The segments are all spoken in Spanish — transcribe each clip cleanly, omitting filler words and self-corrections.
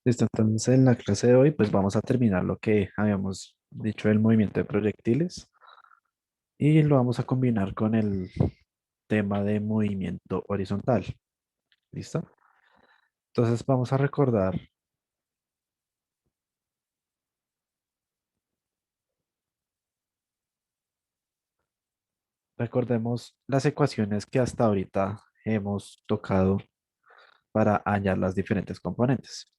Listo, entonces en la clase de hoy pues vamos a terminar lo que habíamos dicho del movimiento de proyectiles y lo vamos a combinar con el tema de movimiento horizontal. ¿Listo? Entonces vamos a recordemos las ecuaciones que hasta ahorita hemos tocado para hallar las diferentes componentes.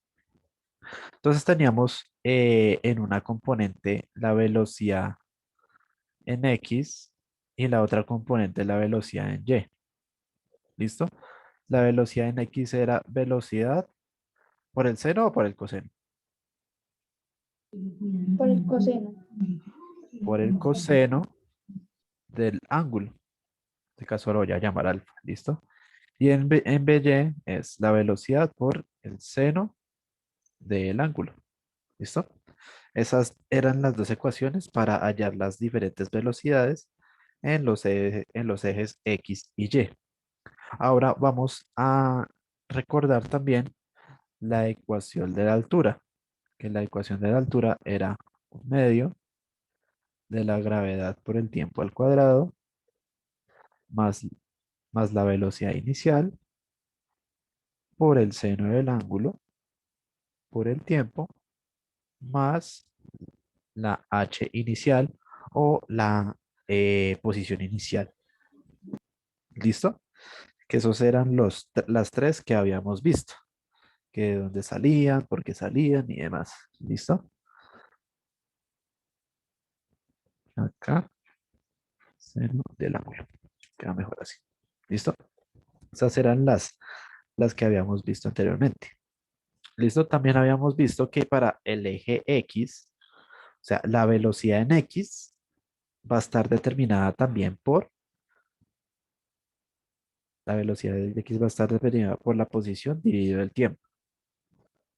Entonces teníamos en una componente la velocidad en X y la otra componente la velocidad en Y. ¿Listo? La velocidad en X era velocidad por el seno o por el coseno. Por el coseno. Por el coseno del ángulo. En este caso lo voy a llamar alfa. ¿Listo? Y en BY es la velocidad por el seno del ángulo. ¿Listo? Esas eran las dos ecuaciones para hallar las diferentes velocidades en los ejes X y Y. Ahora vamos a recordar también la ecuación de la altura, que la ecuación de la altura era un medio de la gravedad por el tiempo al cuadrado más, más la velocidad inicial por el seno del ángulo por el tiempo más la h inicial o la posición inicial. ¿Listo? Que esos eran las tres que habíamos visto, que de dónde salían, por qué salían y demás. ¿Listo? Acá, seno del ángulo. Queda mejor así. ¿Listo? Esas eran las que habíamos visto anteriormente. ¿Listo? También habíamos visto que para el eje X, o sea, la velocidad en X va a estar determinada también por, la velocidad de X va a estar determinada por la posición dividido el tiempo.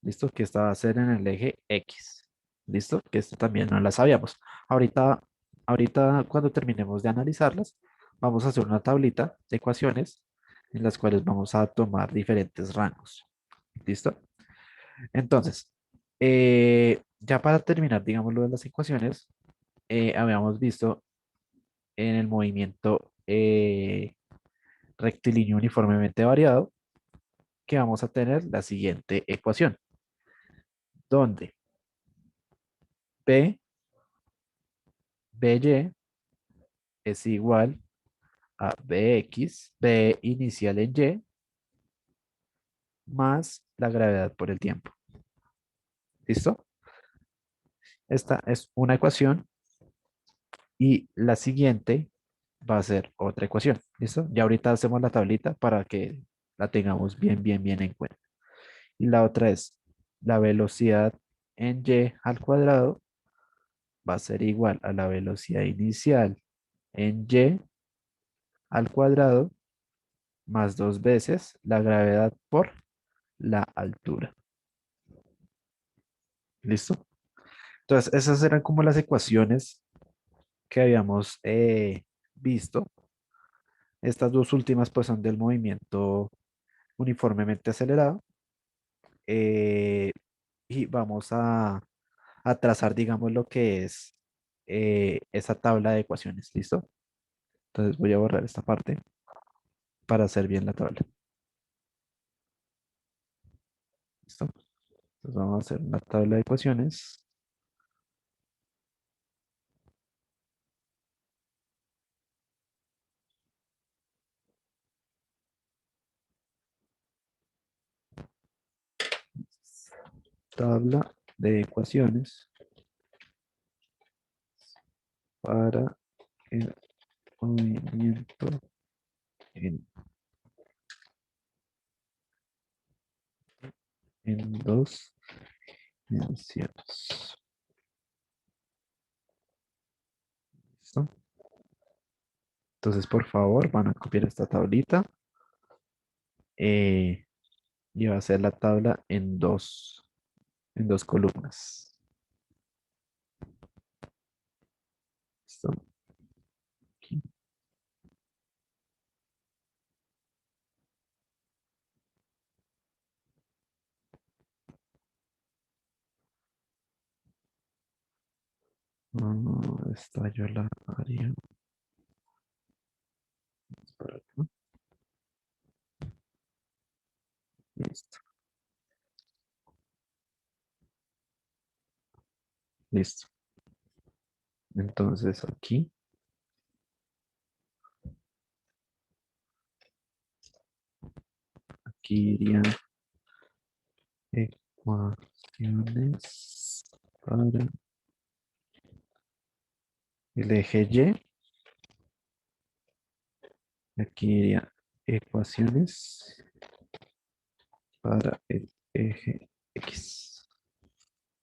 ¿Listo? Que esta va a ser en el eje X. ¿Listo? Que esto también no la sabíamos. Ahorita, ahorita cuando terminemos de analizarlas, vamos a hacer una tablita de ecuaciones en las cuales vamos a tomar diferentes rangos. ¿Listo? Entonces, ya para terminar, digamos, lo de las ecuaciones, habíamos visto en el movimiento rectilíneo uniformemente variado que vamos a tener la siguiente ecuación, donde P, BY es igual a BX, B inicial en Y, más la gravedad por el tiempo. ¿Listo? Esta es una ecuación y la siguiente va a ser otra ecuación. ¿Listo? Ya ahorita hacemos la tablita para que la tengamos bien en cuenta. Y la otra es la velocidad en y al cuadrado va a ser igual a la velocidad inicial en y al cuadrado más dos veces la gravedad por la altura. ¿Listo? Entonces, esas eran como las ecuaciones que habíamos visto. Estas dos últimas pues son del movimiento uniformemente acelerado. eh, y vamos a trazar, digamos, lo que es esa tabla de ecuaciones. ¿Listo? Entonces voy a borrar esta parte para hacer bien la tabla. ¿Listo? Entonces vamos a hacer una tabla de ecuaciones. Tabla de ecuaciones para el movimiento en, en dos dimensiones. ¿Listo? Entonces, por favor, van a copiar esta tablita eh, y va a ser la tabla en dos columnas. ¿Listo? Aquí. Esta yo la haría por acá. Listo, listo. Entonces aquí irían ecuaciones para el eje Y. Aquí irían ecuaciones para el eje X.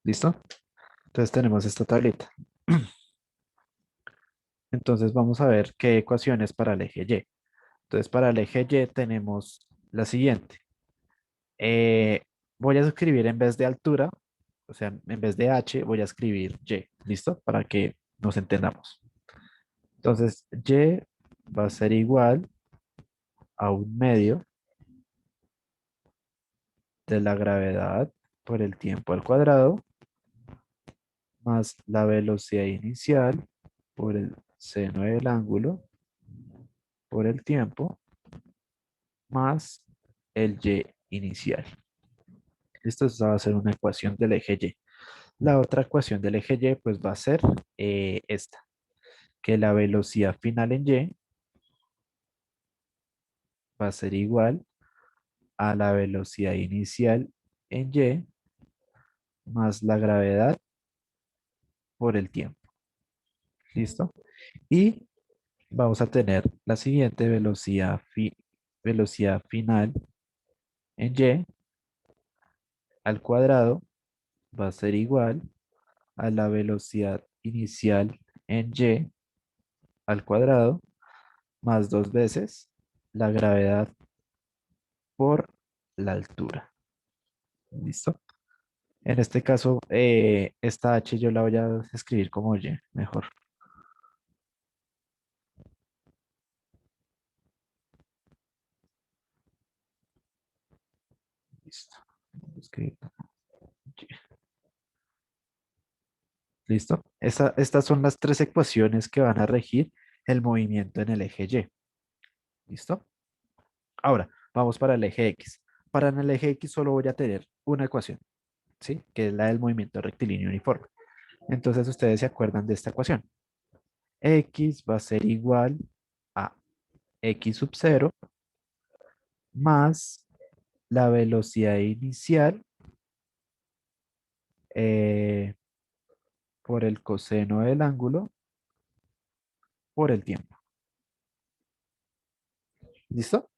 ¿Listo? Entonces tenemos esta tablita. Entonces vamos a ver qué ecuaciones para el eje Y. Entonces para el eje Y tenemos la siguiente. Eh, Voy a escribir en vez de altura, o sea, en vez de H, voy a escribir Y. ¿Listo? Para que nos entendamos. Entonces Y va a ser igual a un medio de la gravedad por el tiempo al cuadrado más la velocidad inicial por el seno del ángulo por el tiempo más el y inicial. Esto va a ser una ecuación del eje Y. La otra ecuación del eje Y pues va a ser esta, que la velocidad final en Y va a ser igual a la velocidad inicial en Y más la gravedad por el tiempo. ¿Listo? Y vamos a tener la siguiente velocidad final en Y al cuadrado va a ser igual a la velocidad inicial en Y al cuadrado más dos veces la gravedad por la altura. ¿Listo? En este caso, esta H yo la voy a escribir como Y, mejor. Listo. Voy a escribir Y. ¿Listo? Estas son las tres ecuaciones que van a regir el movimiento en el eje Y. ¿Listo? Ahora, vamos para el eje X. Para en el eje X solo voy a tener una ecuación, ¿sí? Que es la del movimiento rectilíneo uniforme. Entonces ustedes se acuerdan de esta ecuación. X va a ser igual a X sub 0 más la velocidad inicial eh, por el coseno del ángulo por el tiempo. ¿Listo?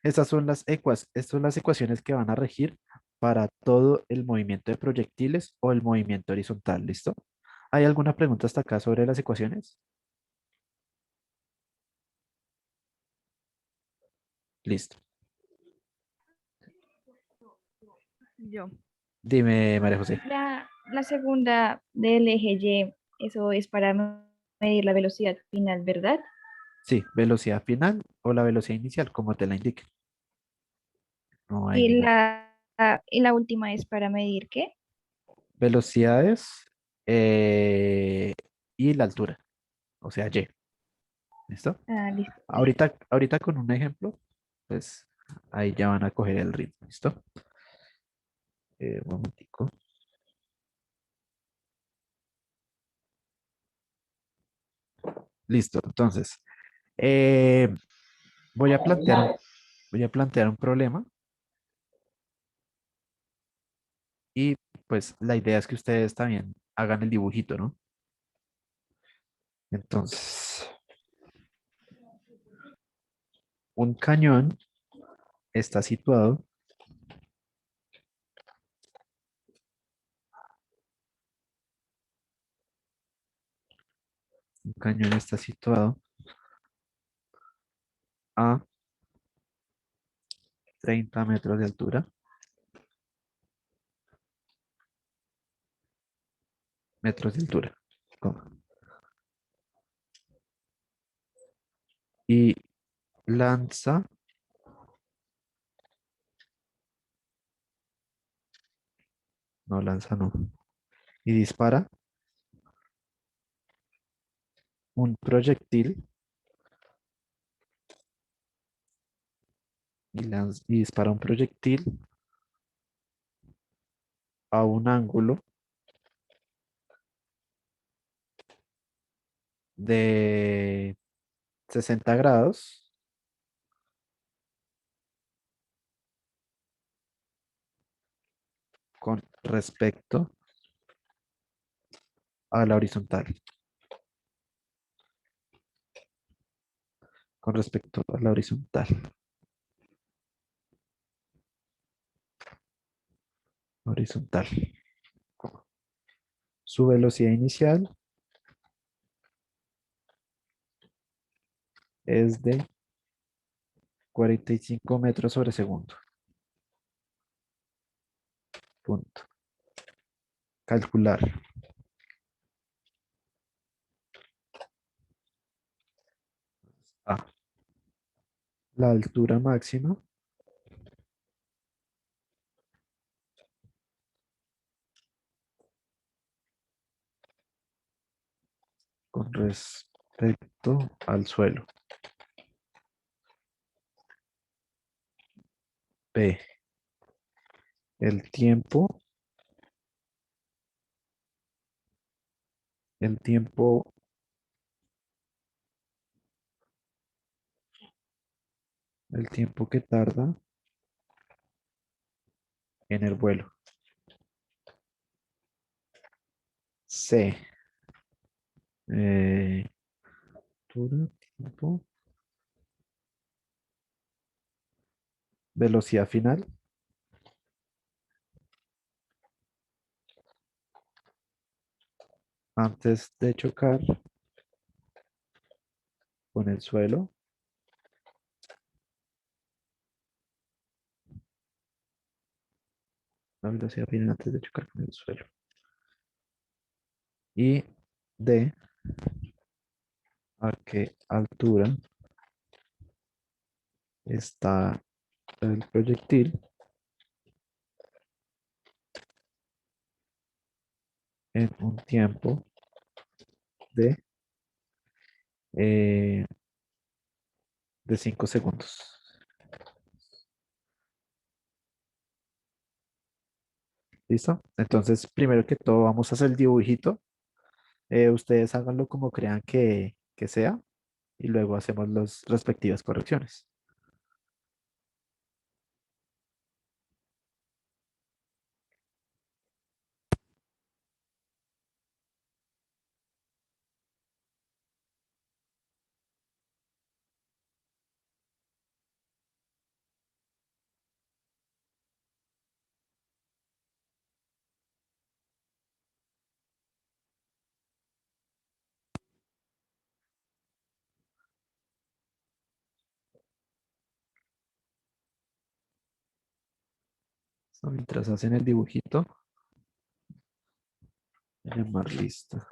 Estas son las ecuaciones que van a regir para todo el movimiento de proyectiles o el movimiento horizontal. ¿Listo? ¿Hay alguna pregunta hasta acá sobre las ecuaciones? Listo. Yo. Dime, María José. La segunda del eje Y, eso es para medir la velocidad final, ¿verdad? Sí, velocidad final o la velocidad inicial, como te la indique. No hay Y ningún. la última es para medir ¿qué? Velocidades eh, y la altura, o sea, Y. ¿Listo? Ah, listo. Ahorita con un ejemplo, pues ahí ya van a coger el ritmo. ¿Listo? Un momentico. Listo. Entonces, eh, voy a plantear voy a plantear un problema y pues la idea es que ustedes también hagan el dibujito, ¿no? Entonces, un cañón está situado, un cañón está situado a 30 metros de altura, metros de altura, coma, y lanza, no lanza, no, y dispara un proyectil y dispara un proyectil a un ángulo de 60 grados con respecto a la horizontal. Con respecto a la horizontal. Horizontal. Su velocidad inicial es de 45 metros sobre segundo. Punto. Calcular. A. La altura máxima con respecto al suelo. B. El tiempo. El tiempo que tarda en el vuelo. C. Altura, tiempo, velocidad final antes de chocar con el suelo. La velocidad final antes de chocar con el suelo. Y D. A qué altura está el proyectil en un tiempo eh, de 5 segundos. ¿Listo? Entonces, primero que todo, vamos a hacer el dibujito. Ustedes háganlo como crean que sea y luego hacemos las respectivas correcciones. So, mientras hacen el dibujito, voy a llamar lista.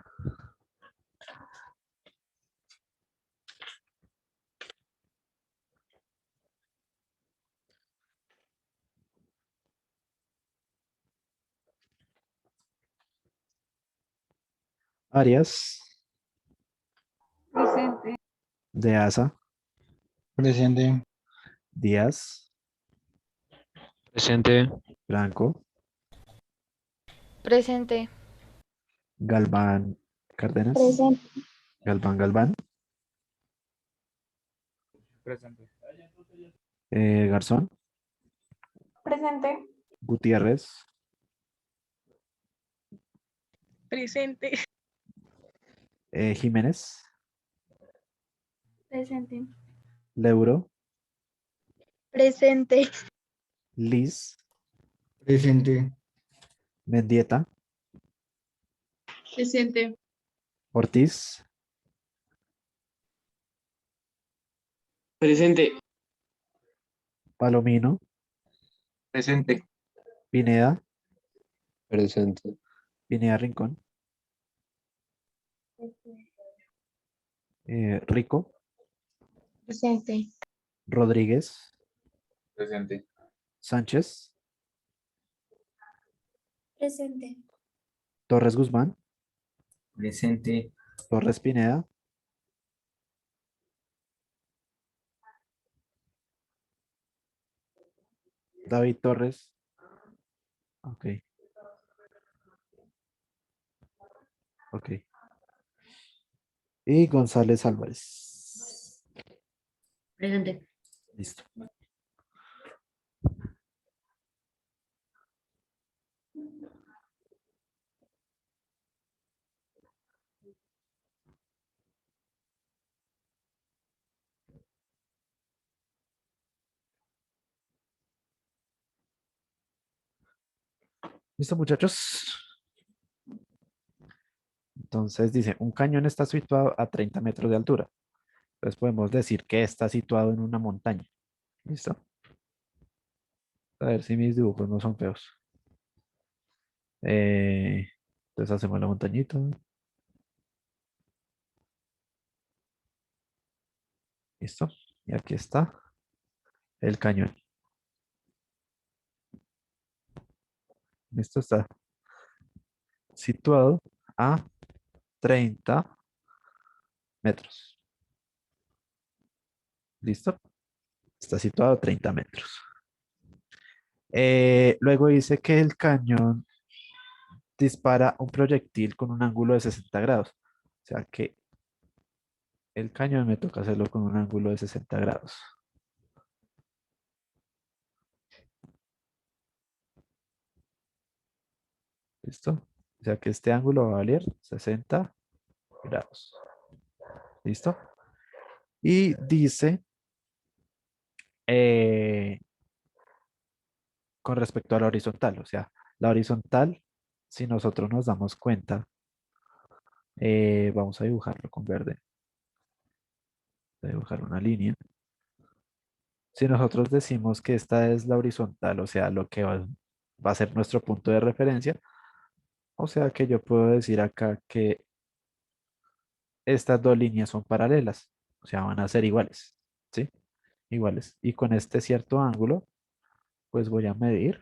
Arias Presente. de Asa, Presente. Díaz, Presente. Franco, Presente. Galván Cárdenas, Presente. Galván, Presente. Garzón, Presente. Gutiérrez, Presente. Jiménez, Presente. Leuro, Presente. Liz, Presente. Mendieta, Presente. Ortiz, Presente. Palomino, Presente. Pineda, Presente. Pineda Rincón, Rico, Presente. Rodríguez, Presente. Sánchez, Presente. Torres Guzmán, Presente. Torres Pineda, David Torres. Ok, ok. Y González Álvarez. Presente. Listo. ¿Listo, muchachos? Entonces dice, un cañón está situado a 30 metros de altura. Entonces podemos decir que está situado en una montaña. ¿Listo? A ver si mis dibujos no son feos. Eh, entonces hacemos la montañita. ¿Listo? Y aquí está el cañón. Esto está situado a 30 metros. ¿Listo? Está situado a 30 metros. Luego dice que el cañón dispara un proyectil con un ángulo de 60 grados. O sea que el cañón me toca hacerlo con un ángulo de 60 grados. ¿Listo? O sea que este ángulo va a valer 60 grados. ¿Listo? Y dice, eh, con respecto a la horizontal, o sea, la horizontal, si nosotros nos damos cuenta, vamos a dibujarlo con verde. Voy a dibujar una línea. Si nosotros decimos que esta es la horizontal, o sea, lo que va a ser nuestro punto de referencia, o sea que yo puedo decir acá que estas dos líneas son paralelas, o sea, van a ser iguales, ¿sí? Iguales. Y con este cierto ángulo, pues voy a medir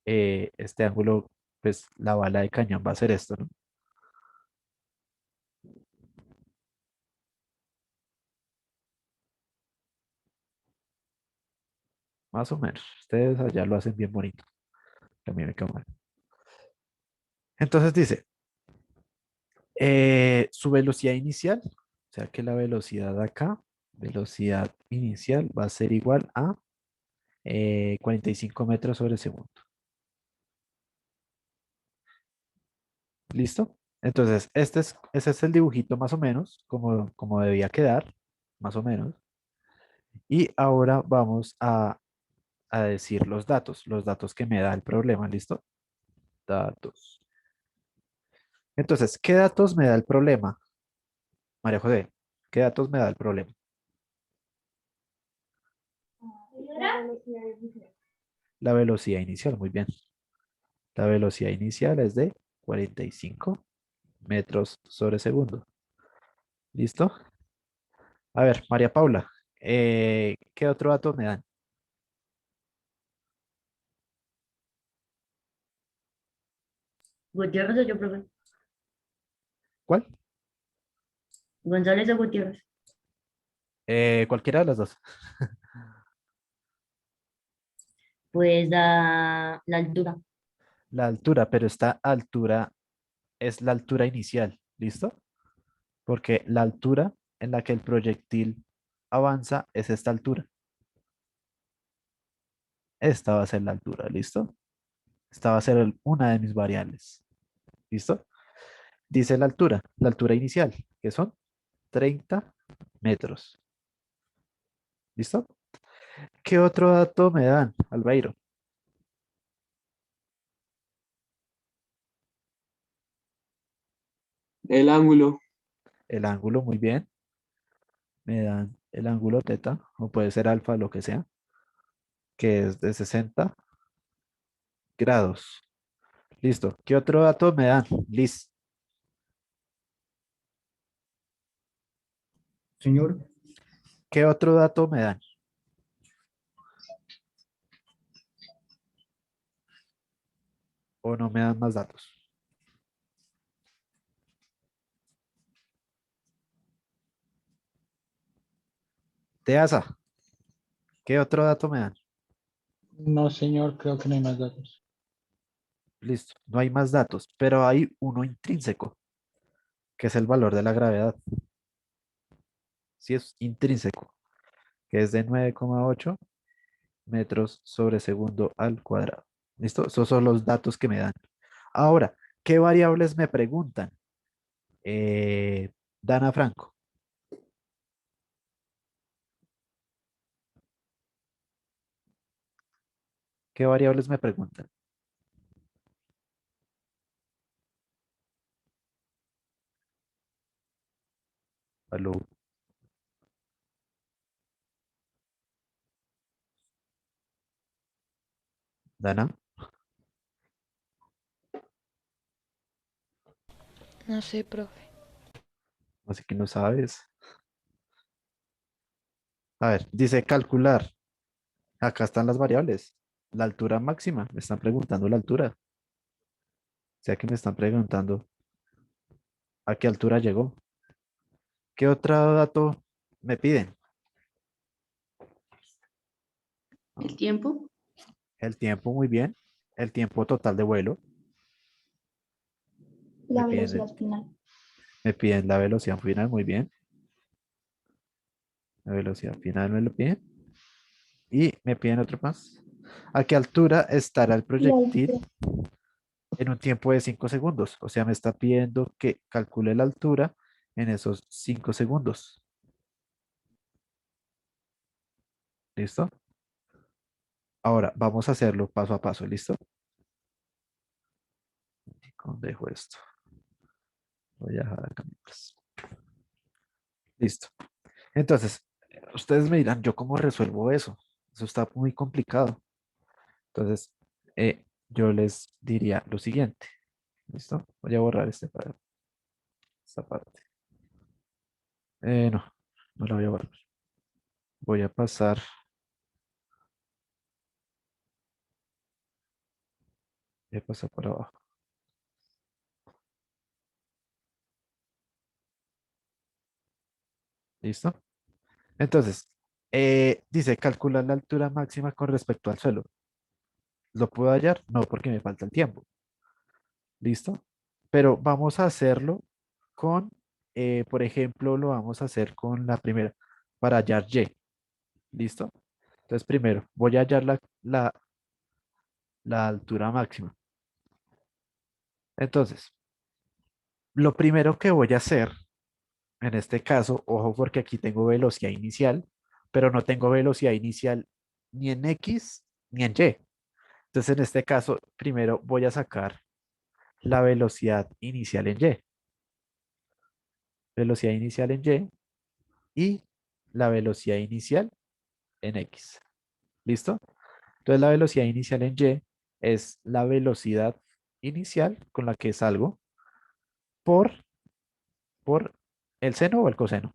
este ángulo, pues la bala de cañón va a ser esto, ¿no? Más o menos. Ustedes allá lo hacen bien bonito. A mí me quedó mal. Entonces dice, su velocidad inicial, o sea que la velocidad acá, velocidad inicial va a ser igual a 45 metros sobre segundo. ¿Listo? Entonces, ese es el dibujito más o menos, como debía quedar, más o menos. Y ahora vamos a decir los datos que me da el problema, ¿listo? Datos. Entonces, ¿qué datos me da el problema? María José, ¿qué datos me da el problema? La velocidad inicial, muy bien. La velocidad inicial es de 45 metros sobre segundo. ¿Listo? A ver, María Paula, ¿qué otro dato me dan? Gutiérrez o yo, profe. ¿Cuál? González o Gutiérrez. Cualquiera de las dos. Pues la altura. La altura, pero esta altura es la altura inicial. ¿Listo? Porque la altura en la que el proyectil avanza es esta altura. Esta va a ser la altura, ¿listo? Esta va a ser una de mis variables. ¿Listo? Dice la altura inicial, que son 30 metros. ¿Listo? ¿Qué otro dato me dan, Albeiro? El ángulo. El ángulo, muy bien. Me dan el ángulo teta, o puede ser alfa, lo que sea, que es de 60 grados. Listo. ¿Qué otro dato me dan? Liz. Señor, ¿Qué otro dato me dan? ¿O no me dan más datos? Teasa, ¿qué otro dato me dan? No, señor, creo que no hay más datos. Listo, no hay más datos, pero hay uno intrínseco, que es el valor de la gravedad. Sí, es intrínseco, que es de 9,8 metros sobre segundo al cuadrado. ¿Listo? Esos son los datos que me dan. Ahora, ¿qué variables me preguntan? Eh, Dana Franco. ¿Qué variables me preguntan? Aló, Dana, No sé, profe. así que no sabes. A ver, dice calcular. Acá están las variables. La altura máxima. Me están preguntando la altura. O sea que me están preguntando a qué altura llegó. ¿Qué otro dato me piden? ¿El tiempo? El tiempo, muy bien. El tiempo total de vuelo. Me La piden, velocidad final. me piden la velocidad final, muy bien. La velocidad final me lo piden. Y me piden otro más. ¿A qué altura estará el La proyectil altura. en un tiempo de 5 segundos? O sea, me está pidiendo que calcule la altura en esos 5 segundos. ¿Listo? Ahora, vamos a hacerlo paso a paso. ¿Listo? ¿Dónde dejo esto? Voy a dejar acá mientras. Listo. Entonces, ustedes me dirán, ¿yo cómo resuelvo eso? Eso está muy complicado. Entonces, yo les diría lo siguiente. ¿Listo? Voy a borrar esta parte. No, no la voy a borrar. Voy a pasar, voy a pasar por abajo. ¿Listo? Entonces, dice calcular la altura máxima con respecto al suelo. ¿Lo puedo hallar? No, porque me falta el tiempo. ¿Listo? Pero vamos a hacerlo con, por ejemplo, lo vamos a hacer con la primera, para hallar Y. ¿Listo? Entonces, primero, voy a hallar la altura máxima. Entonces, lo primero que voy a hacer, en este caso, ojo porque aquí tengo velocidad inicial, pero no tengo velocidad inicial ni en X ni en Y. Entonces, en este caso, primero voy a sacar la velocidad inicial en Y. Velocidad inicial en y la velocidad inicial en X. ¿Listo? Entonces, la velocidad inicial en Y es la velocidad inicial con la que salgo por, por el seno o el coseno.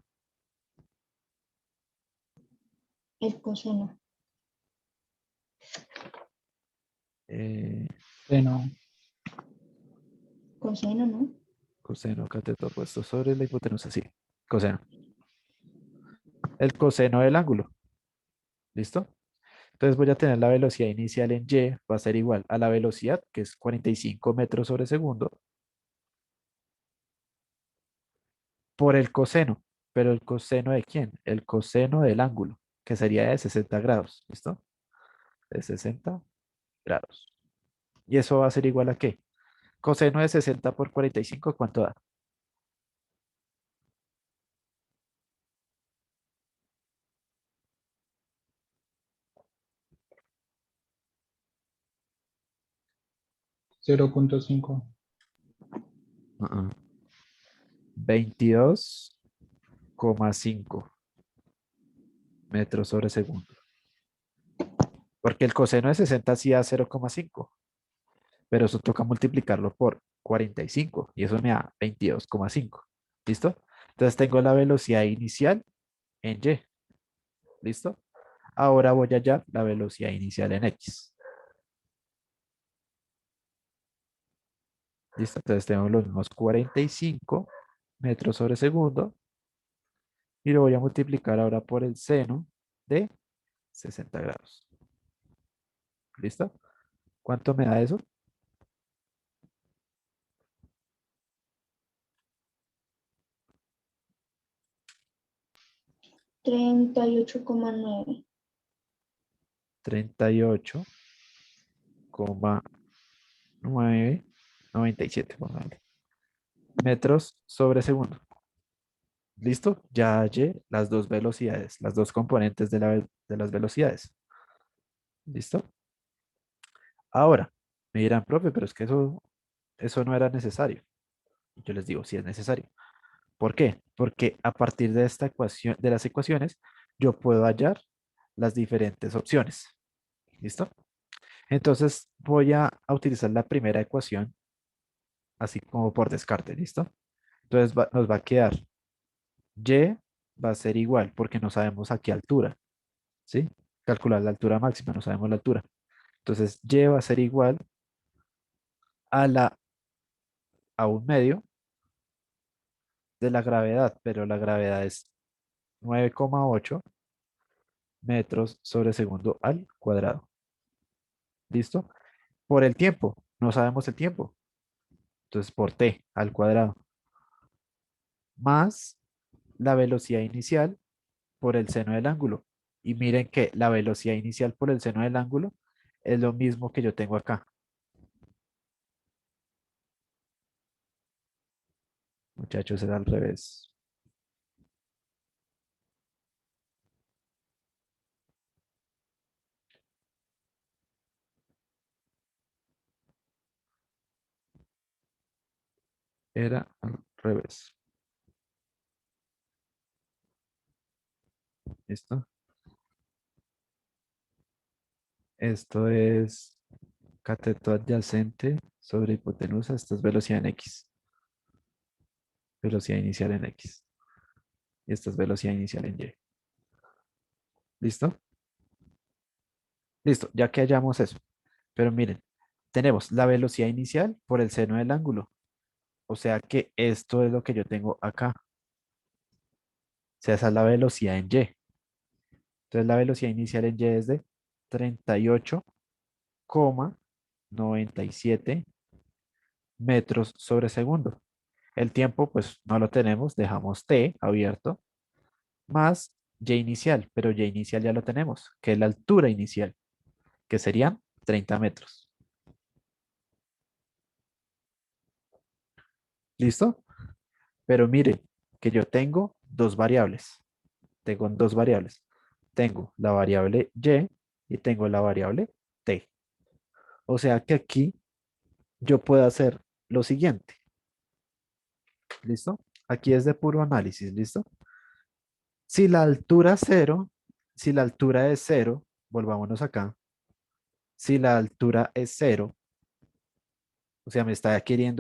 El coseno. Eh, Bueno, Coseno, ¿no? Coseno cateto puesto sobre la hipotenusa, sí. Coseno. El coseno del ángulo. ¿Listo? Entonces voy a tener la velocidad inicial en Y, va a ser igual a la velocidad, que es 45 metros sobre segundo, por el coseno. ¿Pero el coseno de quién? El coseno del ángulo, que sería de 60 grados. ¿Listo? De 60 grados. ¿Y eso va a ser igual a qué? Coseno de 60 por 45, ¿cuánto da? 0.5. 22,5 metros sobre segundo. Porque el coseno de 60 sí da 0,5, pero eso toca multiplicarlo por 45 y eso me da 22,5. ¿Listo? Entonces tengo la velocidad inicial en Y. ¿Listo? Ahora voy a hallar la velocidad inicial en X. ¿Listo? Entonces tengo los mismos 45 metros sobre segundo y lo voy a multiplicar ahora por el seno de 60 grados. ¿Listo? ¿Cuánto me da eso? 38,9. 38,997, póngale, metros sobre segundo. ¿Listo? Ya hallé las dos velocidades, las dos componentes de las velocidades. ¿Listo? Ahora, me dirán, profe, pero es que eso no era necesario. Yo les digo, sí es necesario. ¿Por qué? Porque a partir de esta ecuación, de las ecuaciones, yo puedo hallar las diferentes opciones. ¿Listo? Entonces voy a utilizar la primera ecuación, así como por descarte, ¿listo? Entonces nos va a quedar y va a ser igual, porque no sabemos a qué altura, ¿sí? Calcular la altura máxima, no sabemos la altura. Entonces y va a ser igual a un medio de la gravedad, pero la gravedad es 9,8 metros sobre segundo al cuadrado. ¿Listo? Por el tiempo, no sabemos el tiempo. Entonces por t al cuadrado más la velocidad inicial por el seno del ángulo. Y miren que la velocidad inicial por el seno del ángulo es lo mismo que yo tengo acá. Muchachos, era al revés. Era al revés. ¿Listo? Esto es cateto adyacente sobre hipotenusa. Esto es velocidad en X. Velocidad inicial en X. Y esta es velocidad inicial en Y. ¿Listo? Listo, ya que hallamos eso. Pero miren, tenemos la velocidad inicial por el seno del ángulo. O sea que esto es lo que yo tengo acá. O sea, esa es la velocidad en Y. Entonces la velocidad inicial en Y es de 38,97 metros sobre segundo. El tiempo, pues no lo tenemos, dejamos t abierto, más y inicial, pero y inicial ya lo tenemos, que es la altura inicial, que serían 30 metros. ¿Listo? Pero mire que yo tengo dos variables. Tengo dos variables. Tengo la variable y y tengo la variable t. O sea que aquí yo puedo hacer lo siguiente. ¿Listo? Aquí es de puro análisis, ¿listo? Si la altura es cero, si la altura es cero, volvámonos acá. Si la altura es cero, o sea, me está queriendo